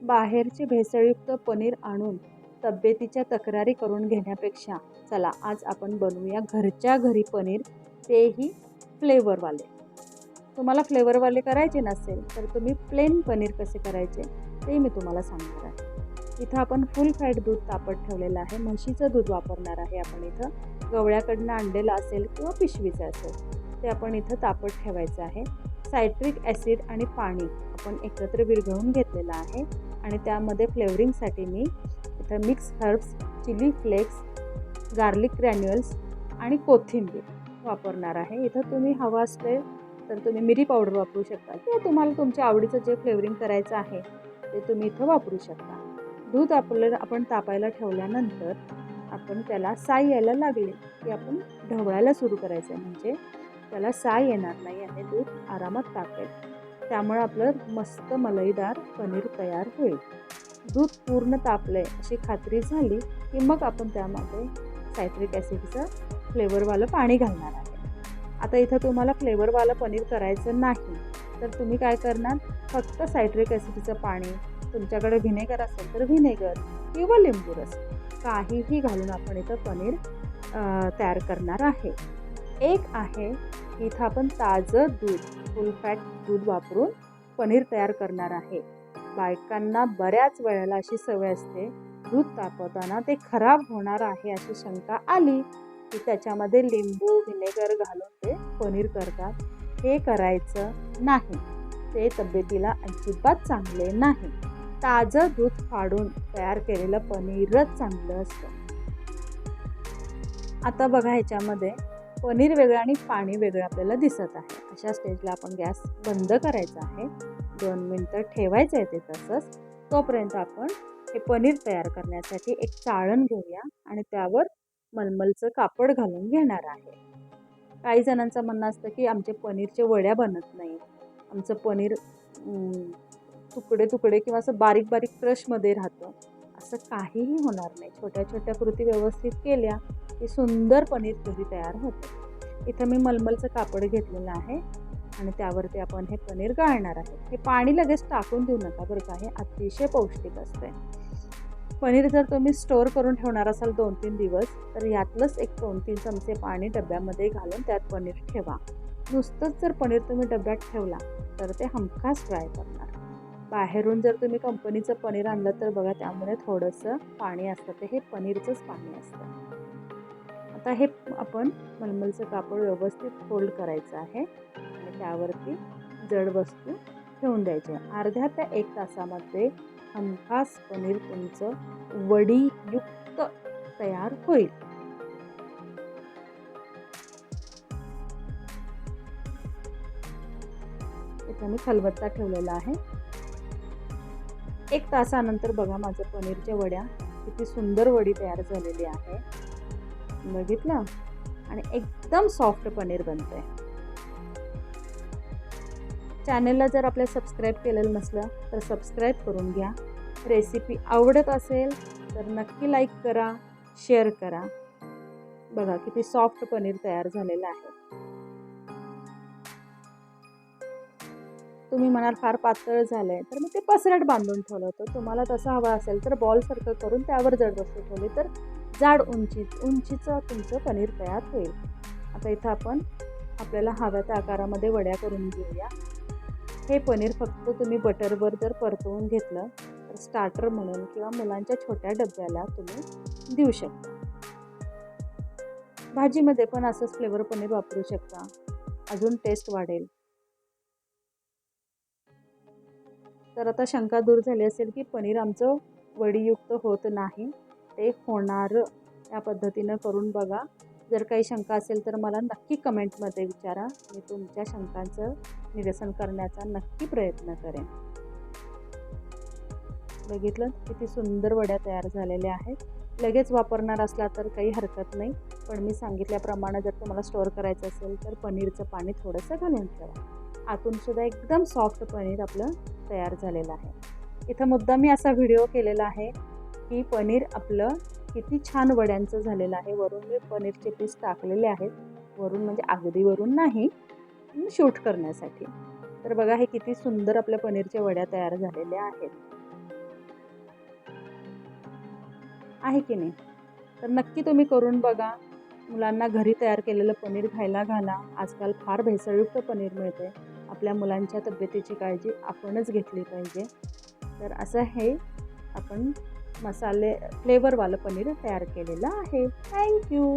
बाहेरचे भेसळयुक्त पनीर आणून तब्येतीच्या तक्रारी करून घेण्यापेक्षा चला आज आपण बनवूया घरच्या घरी पनीर, तेही फ्लेवरवाले. तुम्हाला फ्लेवरवाले करायचे नसेल तर तुम्ही प्लेन पनीर कसे करायचे ते मी तुम्हाला सांगणार आहे. इथं आपण फुल फॅट दूध तापत ठेवलेलं आहे. म्हशीचं दूध वापरणार आहे आपण इथं. गवळ्याकडनं आणलेलं असेल किंवा पिशवीचं असेल ते आपण इथं तापत ठेवायचं आहे. सायट्रिक ॲसिड आणि पाणी आपण एकत्र विरघळून घेतलेलं आहे आणि त्यामध्ये फ्लेवरिंगसाठी मी इथं mix herbs, chilli flakes, garlic granules आणि कोथिंबीर वापरणार आहे. इथं तुम्ही हवं असेल तर तुम्ही मिरी पावडर वापरू शकता किंवा तुम्हाला तुमच्या आवडीचं जे फ्लेवरिंग करायचं आहे ते तुम्ही इथं वापरू शकता. दूध आपण तापायला ठेवल्यानंतर आपण त्याला साय यायला लागले की आपण ढवळायला सुरू करायचं आहे. म्हणजे त्याला साय येणार नाही आणि दूध आरामात तापेल. त्यामुळे आपलं मस्त मलईदार पनीर तयार होईल. दूध पूर्ण तापलंय अशी खात्री झाली की मग आपण त्यामध्ये सायट्रिक ॲसिडचं फ्लेवरवालं पाणी घालणार आहे. आता इथं तुम्हाला फ्लेवरवालं पनीर करायचं नाही तर तुम्ही काय करणार, फक्त सायट्रिक ॲसिडचं पाणी, तुमच्याकडे व्हिनेगर असेल तर व्हिनेगर किंवा लिंबू रस काहीही घालून आपण इथं पनीर तयार करणार आहे. एक आहे इथं आपण ताजं दूध, फुल फॅट दूध वापरून पनीर तयार करणार आहे. बायकांना बऱ्याच वेळेला अशी सवय असते, दूध तापवताना ते खराब होणार आहे अशी शंका आली की त्याच्यामध्ये लिंबू व्हिनेगर घालून ते पनीर करतात. हे करायचं नाही, ते तब्येतीला अजिबात चांगले नाही. ताजं दूध फाडून तयार केलेलं पनीरच चांगलं असतं. आता बघा ह्याच्यामध्ये पनीर वेगळं आणि पाणी वेगळं आपल्याला दिसत आहे. अशा स्टेजला आपण गॅस बंद करायचा आहे. 2 मिनटं ठेवायचं आहे ते तसंच. तोपर्यंत आपण हे पनीर तयार करण्यासाठी एक चाळण घेऊया आणि त्यावर मलमलचं कापड घालून घेणार आहे. काही जणांचं म्हणणं असतं की आमचे पनीरचे वड्या बनत नाही, आमचं पनीर तुकडे तुकडे किंवा असं बारीक बारीक क्रशमध्ये राहतं. असं काहीही होणार नाही. छोट्या छोट्या कृती व्यवस्थित केल्या की सुंदर पनीर घरी तयार होतं. इथं मी मलमलचं कापड घेतलेलं आहे आणि त्यावरती आपण हे पनीर गाळणार आहे. हे पाणी लगेच टाकून देऊ नका बरं का, हे अतिशय पौष्टिक असते. पनीर जर तुम्ही स्टोअर करून ठेवणार असाल 2-3 दिवस तर यातलंच एक 2-3 चमचे पाणी डब्यामध्ये घालून त्यात पनीर ठेवा. नुसतंच जर पनीर तुम्ही डब्यात ठेवला तर ते हमखास फ्राय करणार. बाहेरून जर तुम्ही कंपनीचं पनीर आणलं तर बघा त्यामध्ये थोडंसं पाणी असतं, ते हे पनीरचंच पाणी असतं. आता हे आपण मलमलचं कापड व्यवस्थित फोल्ड करायचं आहे आणि त्यावरती जड वस्तू ठेवून द्यायची. अर्ध्या ते 1 तासामध्ये हमखास पनीर तुमचं वडीयुक्त तयार होईल. इथं मी खलबत्ता ठेवलेला आहे. 1 तासानंतर बघा माझं पनीरच्या वड्या किती सुंदर वडी तयार झालेली आहे. बघितलं, आणि एकदम सॉफ्ट पनीर बनतंय. चॅनलला जर आपल्या सबस्क्राईब केलेलं नसलं तर सबस्क्राईब करून घ्या. रेसिपी आवडत असेल तर नक्की लाईक करा, शेअर करा. बघा किती सॉफ्ट पनीर तयार झालेलं आहे. तुम्ही म्हणाल फार पातळ झालंय तर मी ते पसरट बांधून ठेवलं होतं. तुम्हाला तसं हवं असेल तर बॉलसारखं करून त्यावर जड वस्तू ठेवली तर जाड उंचीचं तुमचं पनीर तयार होईल. आता इथं आपण आपल्याला हव्या त्या आकारामध्ये वड्या करून घेऊया. हे पनीर फक्त तुम्ही बटरवर जर परतवून घेतलं तर स्टार्टर म्हणून किंवा मुलांच्या छोट्या डब्याला तुम्ही देऊ शकता. भाजीमध्ये पण असंच फ्लेवर पनीर वापरू शकता, अजून टेस्ट वाढेल. तर आता शंका दूर झाली असेल की पनीर आमचं वडीयुक्त होत नाही, ते होणार. या पद्धतीनं करून बघा. जर काही शंका असेल तर मला नक्की कमेंटमध्ये विचारा. मी तुमच्या शंकांचं निरसन करण्याचा नक्की प्रयत्न करेन. बघितलं किती सुंदर वड्या तयार झालेल्या आहेत. लगेच वापरणार असला तर काही हरकत नाही, पण मी सांगितल्याप्रमाणे जर तुम्हाला स्टोअर करायचं असेल तर पनीरचं पाणी थोडंसं घालून ठेवा. आतून सुद्धा एकदम सॉफ्ट पनीर आपलं तयार झालेलं आहे. इथं मुद्दा मी असा व्हिडिओ केलेला आहे की पनीर आपलं किती छान वड्यांचं झालेलं आहे. वरून मी पनीरचे पीस टाकलेले आहेत, वरून म्हणजे अगदी वरून नाही, शूट करण्यासाठी. तर बघा हे किती सुंदर आपल्या पनीरच्या वड्या तयार झालेल्या आहेत. आहे की नाही? तर नक्की तुम्ही करून बघा. मुलांना घरी तयार केलेलं पनीर खायला घाला. आजकाल फार भेसळयुक्त पनीर मिळते. आपल्या मुलांच्या तब्येतीची काळजी आपणच घेतली पाहिजे. तर असं हे आपण मसाले फ्लेवरवालं पनीर तयार केलेलं आहे. Thank you.